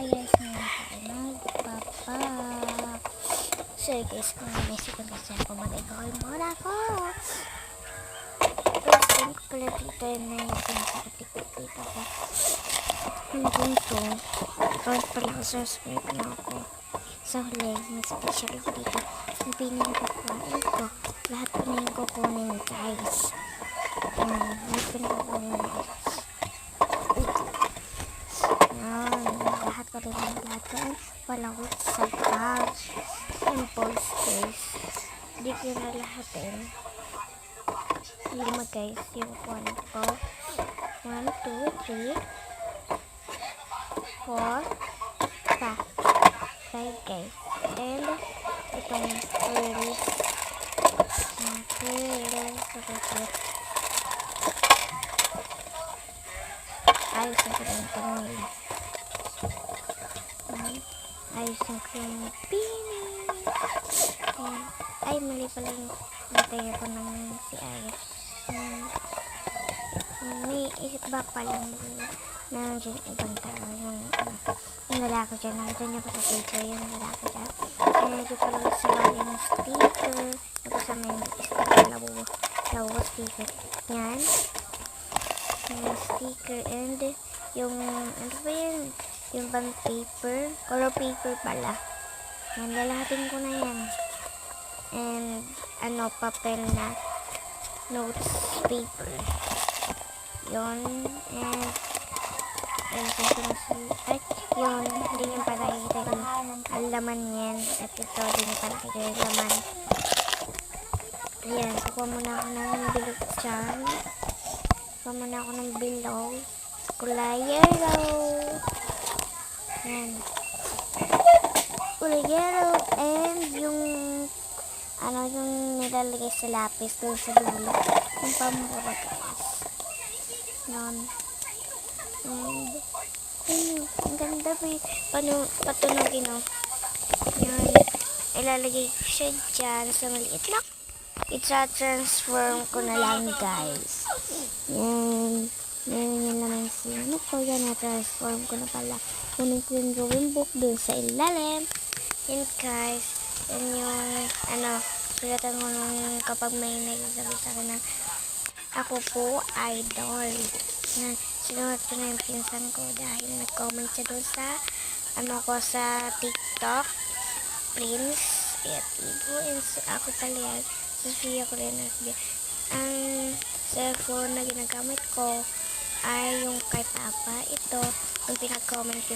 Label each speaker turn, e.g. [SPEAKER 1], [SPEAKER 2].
[SPEAKER 1] Hi guys, ngayon tayo magpapak. So guys, kung may second kasi ako mag-egoy muna ako. First time ko pala dito na yung sinasabi ko dito ko. Hanggang to, kahit pala ko subscribe na ako. Sa huli, may special ako dito. Yung pinagkukuhain ko, lahat ko na yung kukunin guys. Lahat ko na kukunin guys. Lahat ko rin palawit sa bag and posters. Hindi ko na lahatin. 5 guys yung kuhan ko. 1, 2, 3 4 5 guys. And itong lyrics ayusin ko rin itong nila. Ayusin ko yung pini. Ay, mali pala yung batay ako ng si Ayos. May iba palang nandiyan ibang tao. Yung lalaki dyan. Nakita niya pa sa picture yung lalaki dyan. Ito pala sa bali ng sticker. Nakasama yung sticker. Lawo sticker. Yan. Yung sticker and yung ano ba yun? Yung band paper, color paper pala. Yan, lalahatin ko na yan. And, papel na notes paper. Yun, and yun, hindi nyo pa nakikita yung laman yan. At ito, hindi nyo pa nakikita yung laman. Ayan, kukuha muna ako ng bilog dyan. Kukuha muna ako ng bilog. Kulay yellow. Yan. Kulay yellow. And yung yung nilalagay sa lapis doon sa dulo. Yung pambura guys. Yan. And ang ganda ba patunogin yan. Ilalagay ko siya dyan sa maliit na. Transform ko na lang guys. Yan. Yan naman si yan na-transform ko na pala. Kunin ko yung drawing book dun sa ilalim. Yan guys. Yan yung sulatan ko nung kapag may nagsasabi sa akin na ako po idol. Yan. Sinulat ko na yung pinsan ko dahil nag-comment siya dun sa sa TikTok. Prince at Ibo. And ako pala yan. Sofia ko rin. Ang cellphone na ginagamit ko ay yung kay Papa. Ito, yung pinag-comment ko